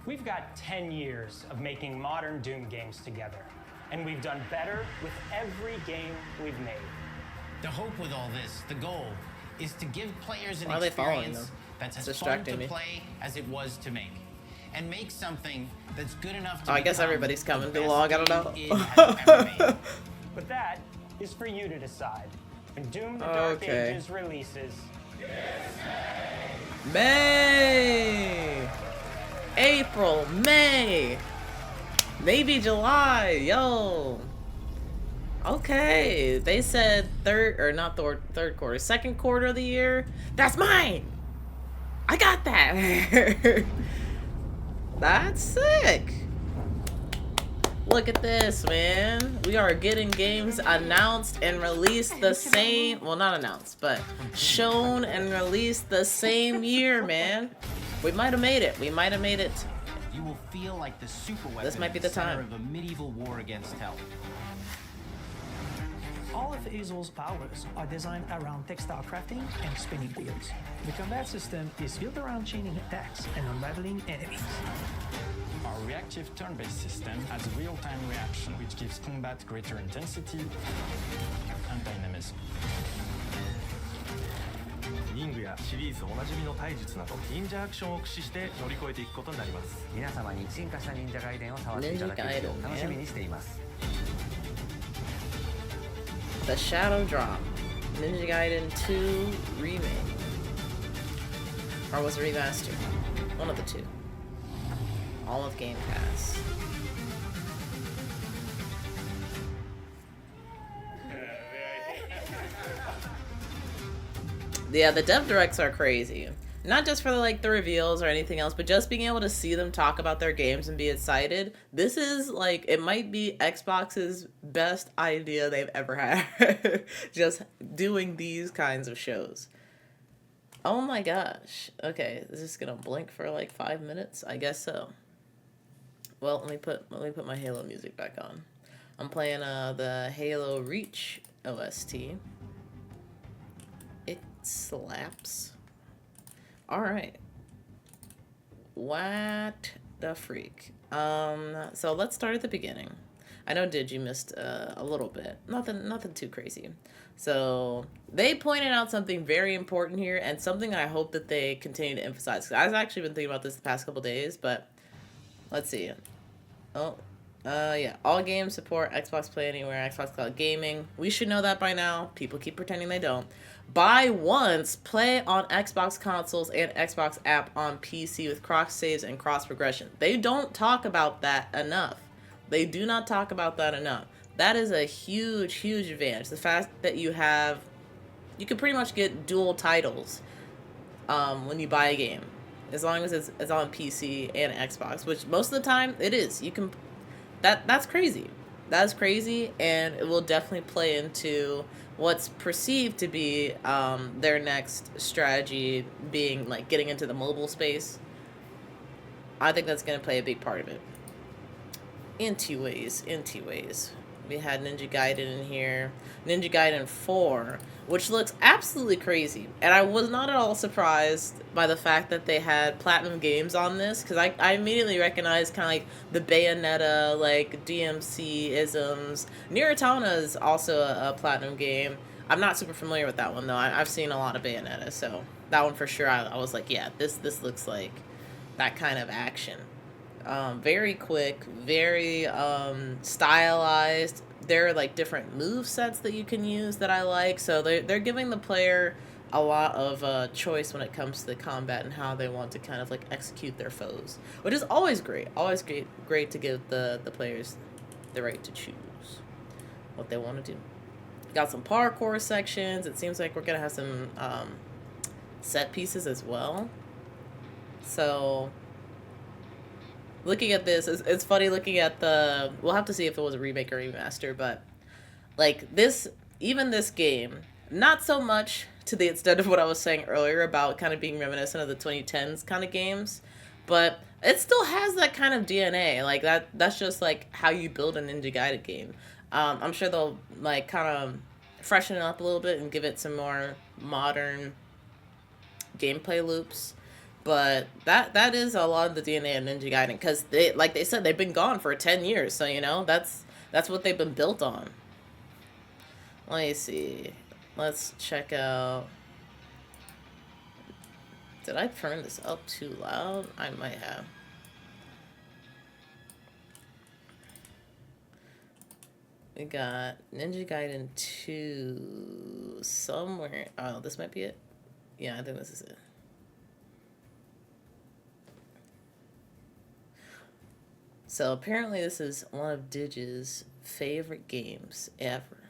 We've got 10 years of making modern Doom games together, and we've done better with every game we've made. The hope with all this, the goal, is to give players an Why are they following experience them? that's It's as fun to distracting me. play as it was to make. And make something that's good enough to Oh, I guess become everybody's the coming to best log, I don't game know. it has ever made. But that is for you to decide. When Doom the Dark Okay. Ages releases, May, April, May, maybe July. Yo. Okay, they said third quarter, second quarter of the year. That's mine. I got that. That's sick. Look at this, man. We are getting games announced and released the same, well, not announced, but shown and released the same year, man. We might have made it. We might have made it. You will feel like the super weapon This might be in the center time. of a medieval war against hell. All of Azel's powers are designed around textile crafting and spinning wheels. The combat system is built around chaining attacks and unraveling enemies. Our reactive turn-based system has real-time reaction, which gives combat greater intensity and dynamism. 忍具やシリーズおなじみの体術など忍者アクションを駆使して乗り越えていくことになります。皆様に進化した忍者ガイデンを触っていただけることを楽しみにしています。 The Shadow Drop, Ninja Gaiden 2 remake, or was it remastered? One of the two. All of Game Pass. Yeah, the dev directs are crazy. Not just for the reveals or anything else, but just being able to see them talk about their games and be excited. This is it might be Xbox's best idea they've ever had. Just doing these kinds of shows. Oh my gosh. Okay, is this gonna blink for 5 minutes? I guess so. Well, let me put my Halo music back on. I'm playing the Halo Reach OST. It slaps. Alright. What the freak? So let's start at the beginning. I know Digi missed a little bit. Nothing too crazy. So they pointed out something very important here and something I hope that they continue to emphasize. 'Cause I've actually been thinking about this the past couple days, but let's see. Oh, yeah. All games support Xbox Play Anywhere, Xbox Cloud Gaming. We should know that by now. People keep pretending they don't. Buy once, play on Xbox consoles and Xbox app on PC with cross saves and cross progression. They don't talk about that enough. They do not talk about that enough. That is a huge, huge advantage. The fact that you can pretty much get dual titles when you buy a game, as long as it's on PC and Xbox, which most of the time it is. You can. That's crazy. That's crazy, and it will definitely play into what's perceived to be their next strategy, being getting into the mobile space. I think that's going to play a big part of it. In two ways. We had Ninja Gaiden in here. Ninja Gaiden 4, which looks absolutely crazy. And I was not at all surprised by the fact that they had Platinum Games on this, because I immediately recognized kind of the Bayonetta, DMC isms. Nier Automata is also a Platinum game. I'm not super familiar with that one, though. I've seen a lot of Bayonetta, so that one for sure, I was like, yeah, this looks like that kind of action. Very quick, very stylized. There are different move sets that you can use that I like. So they're giving the player a lot of choice when it comes to the combat and how they want to kind of execute their foes, which is always great. Always great to give the players the right to choose what they want to do. Got some parkour sections. It seems like we're gonna have some set pieces as well. So looking at this, it's funny looking at we'll have to see if it was a remake or remaster, but even this game, not so much to the extent of what I was saying earlier about kind of being reminiscent of the 2010s kind of games, but it still has that kind of DNA. That's just how you build a Ninja Gaiden game. I'm sure they'll kind of freshen it up a little bit and give it some more modern gameplay loops. But that is a lot of the DNA of Ninja Gaiden, because they, like they said, they've been gone for 10 years, so you know that's what they've been built on. Let me see. Let's check out. Did I turn this up too loud? I might have. We got Ninja Gaiden 2 somewhere. Oh, this might be it. Yeah, I think this is it. So apparently this is one of Digi's favorite games ever.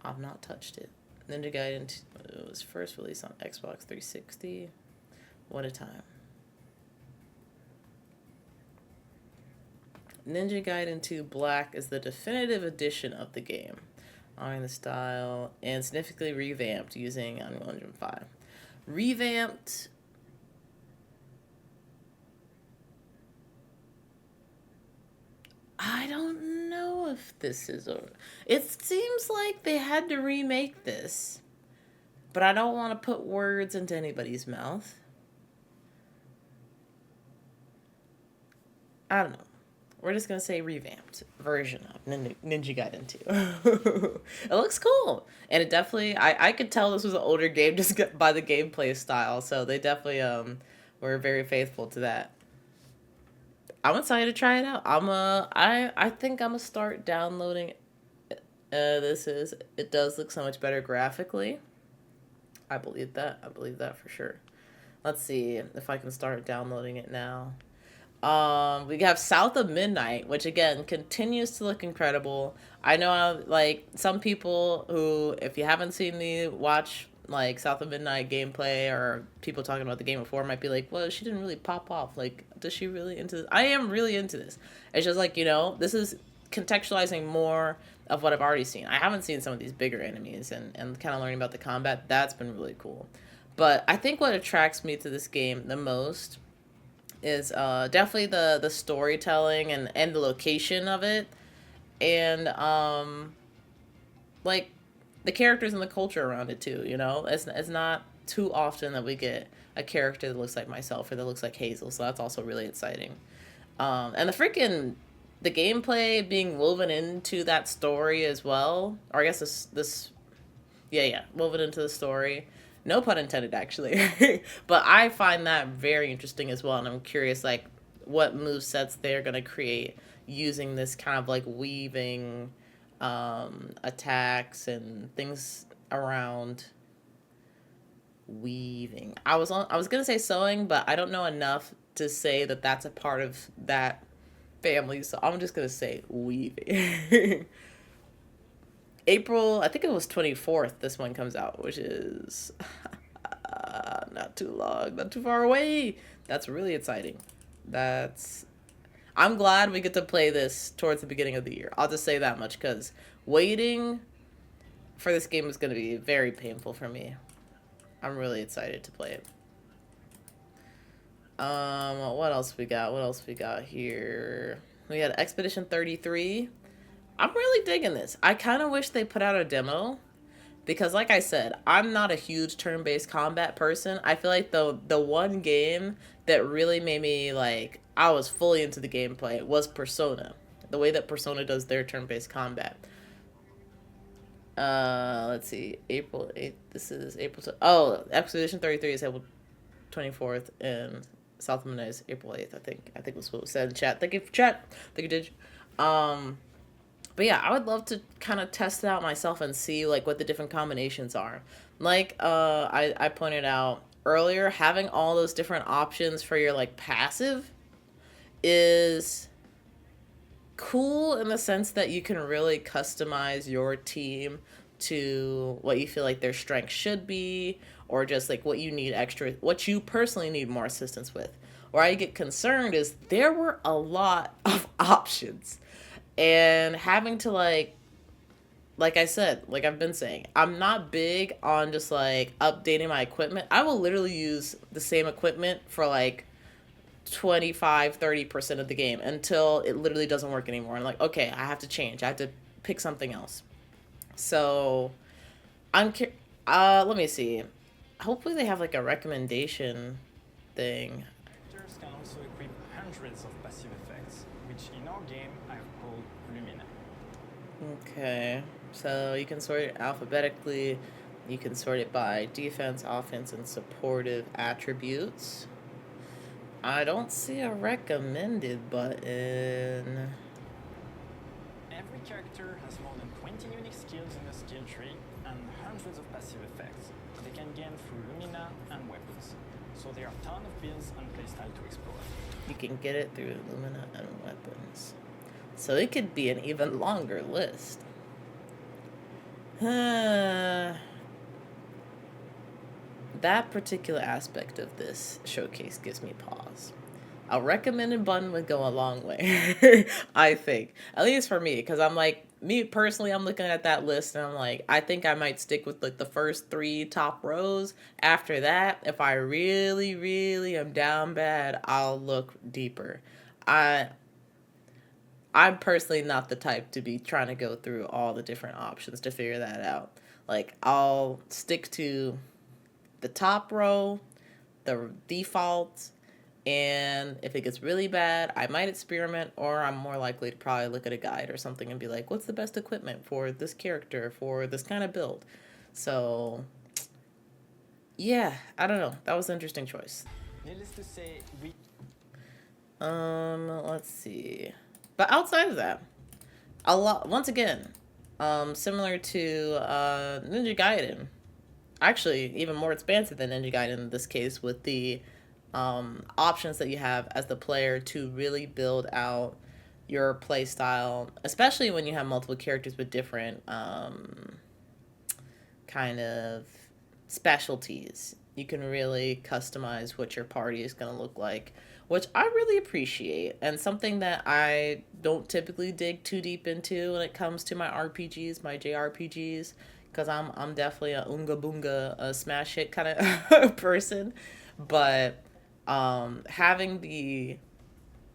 I've not touched it. Ninja Gaiden 2, it was first released on Xbox 360. What a time. Ninja Gaiden 2 Black is the definitive edition of the game, honoring the style and significantly revamped using Unreal Engine 5. Revamped. I don't know if this is a... It seems like they had to remake this, but I don't want to put words into anybody's mouth. I don't know. We're just going to say revamped version of Ninja Gaiden 2. It looks cool. And it definitely... I could tell this was an older game just by the gameplay style, so they definitely were very faithful to that. I'm excited to try it out. I think I'm gonna start downloading. It does look so much better graphically. I believe that. I believe that for sure. Let's see if I can start downloading it now. We have South of Midnight, which again continues to look incredible. I know, like, some people who, if you haven't seen me watch like South of Midnight gameplay or people talking about the game before, might be like, well, she didn't really pop off. Like, does she really into this? I am really into this. It's just like, you know, this is contextualizing more of what I've already seen. I haven't seen some of these bigger enemies and kind of learning about the combat. That's been really cool. But I think what attracts me to this game the most is definitely the storytelling and the location of it. And like the characters and the culture around it too, you know? It's not too often that we get a character that looks like myself or that looks like Hazel, so that's also really exciting. And the gameplay being woven into that story as well, or I guess woven into the story. No pun intended, actually. But I find that very interesting as well, and I'm curious, like, what movesets they're going to create using this kind of, like, weaving attacks and things around weaving. I was gonna say sewing, but I don't know enough to say that that's a part of that family, so I'm just gonna say weaving. April, I think it was 24th this one comes out, which is not too long, not too far away. That's really exciting. I'm glad we get to play this towards the beginning of the year. I'll just say that much, because waiting for this game is going to be very painful for me. I'm really excited to play it. What else we got? What else we got here? We had Expedition 33. I'm really digging this. I kind of wish they put out a demo, because like I said, I'm not a huge turn-based combat person. I feel like the one game that really made me, like, I was fully into the gameplay was Persona. The way that Persona does their turn-based combat. Let's see. April 8th. This is April... Oh, Expedition 33 is April 24th, and South of Midnight is April 8th, I think. I think that's what was said in chat. Thank you for chat. Thank you, Dig. But yeah, I would love to kind of test it out myself and see, like, what the different combinations are. Like, I pointed out earlier, having all those different options for your, like, passive is cool in the sense that you can really customize your team to what you feel like their strength should be, or just, like, what you need extra, what you personally need more assistance with. Where I get concerned is there were a lot of options. And having to, like I said, like I've been saying, I'm not big on just, like, updating my equipment. I will literally use the same equipment for, like, 25-30% of the game until it literally doesn't work anymore. I'm like, okay, I have to change. I have to pick something else. So, let me see. hopefully they have like a recommendation thing. Characters can also equip hundreds of passive effects, which in our game I have called Lumina. Okay, so you can sort it alphabetically. You can sort it by defense, offense, and supportive attributes. I don't see a recommended button. Every character has more than 20 unique skills in the skill tree and hundreds of passive effects they can gain through Lumina and weapons. So there are a ton of builds and playstyle to explore. You can get it through Lumina and weapons. So it could be an even longer list. That particular aspect of this showcase gives me pause. A recommended button would go a long way, I think. At least for me, because I'm like, me personally, I'm looking at that list and I'm like, I think I might stick with like the first 3 top rows. After that, if I really, really am down bad, I'll look deeper. I'm personally not the type to be trying to go through all the different options to figure that out. Like, I'll stick to the top row, the default, and if it gets really bad, I might experiment, or I'm more likely to probably look at a guide or something and be like, what's the best equipment for this character, for this kind of build? So, yeah, I don't know. That was an interesting choice. Needless to say, we Let's see. But outside of that, a lot, once again, similar to Ninja Gaiden, actually even more expansive than Ninja Gaiden in this case, with the options that you have as the player to really build out your play style, especially when you have multiple characters with different kind of specialties. You can really customize what your party is going to look like, which I really appreciate, and something that I don't typically dig too deep into when it comes to my RPGs, my JRPGs, because I'm definitely a Oonga Boonga, a smash hit kind of person. But having the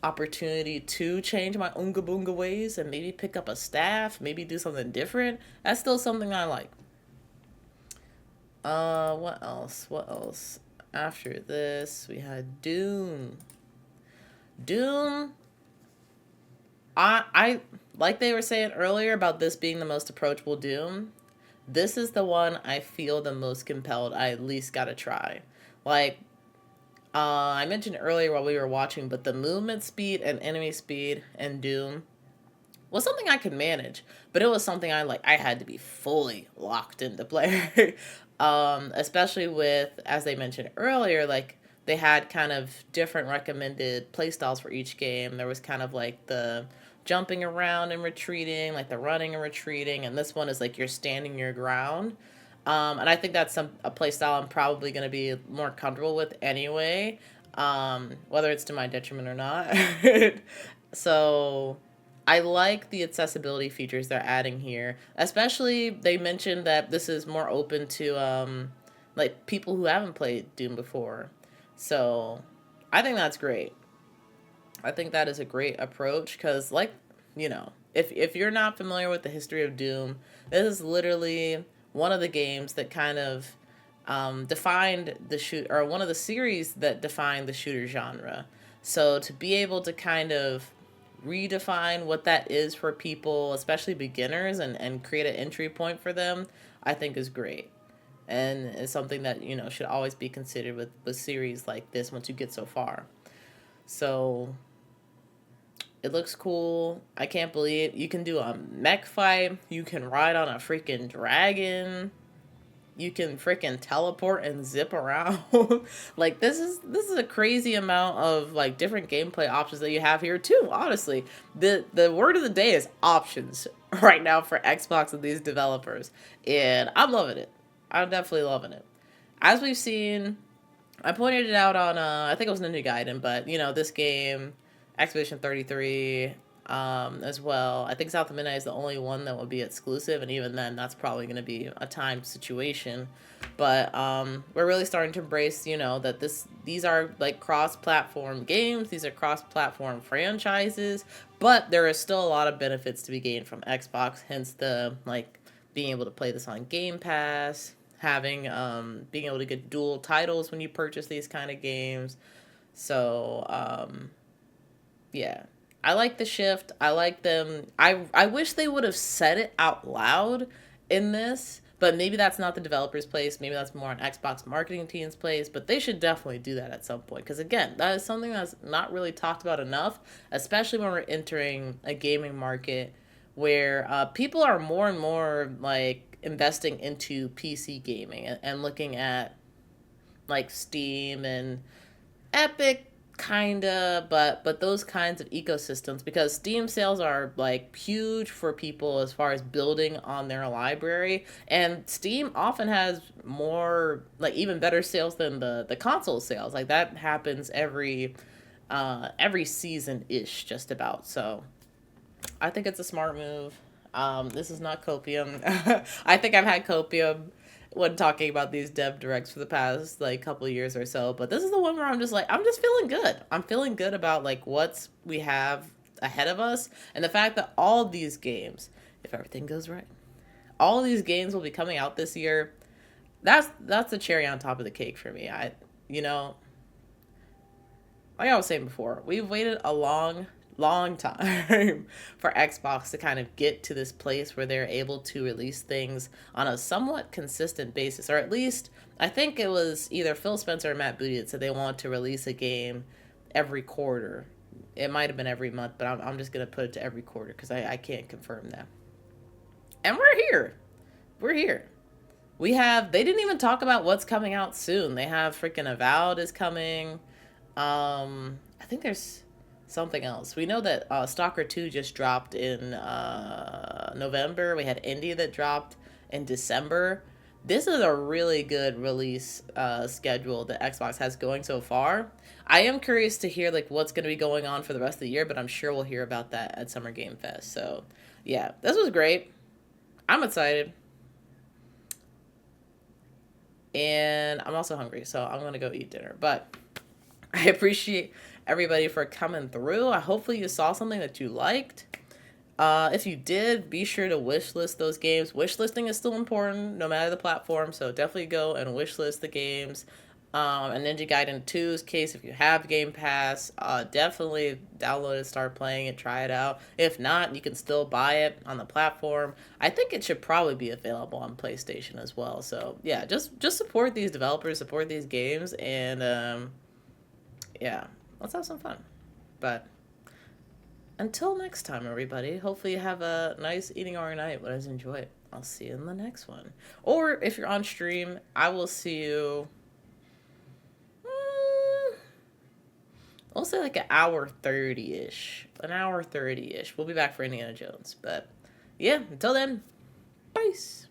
opportunity to change my Oonga Boonga ways and maybe pick up a staff, maybe do something different, that's still something I like. What else? After this, we had Doom. I like they were saying earlier about this being the most approachable Doom. This is the one I feel the most compelled. I at least gotta try. Like, I mentioned earlier while we were watching, but the movement speed and enemy speed in Doom was something I could manage, but it was something I had to be fully locked into play. Especially with, as they mentioned earlier, like they had kind of different recommended playstyles for each game. There was kind of like the jumping around and retreating, like the running and retreating, and this one is like you're standing your ground. And I think that's a playstyle I'm probably going to be more comfortable with anyway, whether it's to my detriment or not. So I like the accessibility features they're adding here. Especially, they mentioned that this is more open to like people who haven't played Doom before. So I think that's great. I think that is a great approach because, like, you know, if you're not familiar with the history of Doom, this is literally one of the games that kind of defined the or one of the series that defined the shooter genre. So to be able to kind of redefine what that is for people, especially beginners, and create an entry point for them, I think is great. And it's something that, you know, should always be considered with series like this once you get so far. So it looks cool. I can't believe you can do a mech fight. You can ride on a freaking dragon. You can freaking teleport and zip around. Like this is a crazy amount of like different gameplay options that you have here too. Honestly, the word of the day is options right now for Xbox and these developers, and I'm loving it. I'm definitely loving it. As we've seen, I pointed it out on I think it was Ninja Gaiden, but you know, this game, Expedition 33, as well. I think South of Midnight is the only one that will be exclusive, and even then, that's probably going to be a timed situation. But we're really starting to embrace, you know, that these are like cross-platform games. These are cross-platform franchises, but there is still a lot of benefits to be gained from Xbox. Hence the like being able to play this on Game Pass, having being able to get dual titles when you purchase these kind of games. So yeah, I like the shift. I like them. I wish they would have said it out loud in this, but maybe that's not the developer's place. Maybe that's more on Xbox marketing team's place, but they should definitely do that at some point. Because again, that is something that's not really talked about enough, especially when we're entering a gaming market where people are more and more like investing into PC gaming and looking at like Steam and Epic, kinda, but those kinds of ecosystems, because Steam sales are like huge for people as far as building on their library, and Steam often has more, like, even better sales than the console sales. Like that happens every season ish, just about. So I think it's a smart move. This is not Copium. I think I've had Copium when talking about these dev directs for the past like couple of years or so, but this is the one where I'm just feeling good. I'm feeling good about like we have ahead of us, and the fact that all of these games, if everything goes right, all of these games will be coming out this year. That's the cherry on top of the cake for me. Like I was saying before, we've waited a long time for Xbox to kind of get to this place where they're able to release things on a somewhat consistent basis, or at least I think it was either Phil Spencer or Matt Booty that said they want to release a game every quarter. It might have been every month, but I'm just gonna put it to every quarter because I can't confirm that. And we're here. They didn't even talk about what's coming out soon. They have freaking Avowed is coming. I think there's something else. We know that Stalker 2 just dropped in November. We had Indie that dropped in December. This is a really good release schedule that Xbox has going so far. I am curious to hear like what's going to be going on for the rest of the year, but I'm sure we'll hear about that at Summer Game Fest. So yeah, this was great. I'm excited. And I'm also hungry, so I'm going to go eat dinner. But I appreciate everybody for coming through. Hopefully you saw something that you liked. If you did, be sure to wishlist those games. Wishlisting is still important no matter the platform, so definitely go and wishlist the games. And Ninja Gaiden 2's case, if you have Game Pass, definitely download it, start playing it, try it out. If not, you can still buy it on the platform. I think it should probably be available on PlayStation as well. So yeah, just support these developers, support these games, and yeah, let's have some fun. But until next time, everybody, hopefully you have a nice eating or night. Let us enjoy it. I'll see you in the next one. Or if you're on stream, I will see you, I'll say like an hour 30-ish. We'll be back for Indiana Jones. But yeah, until then, peace.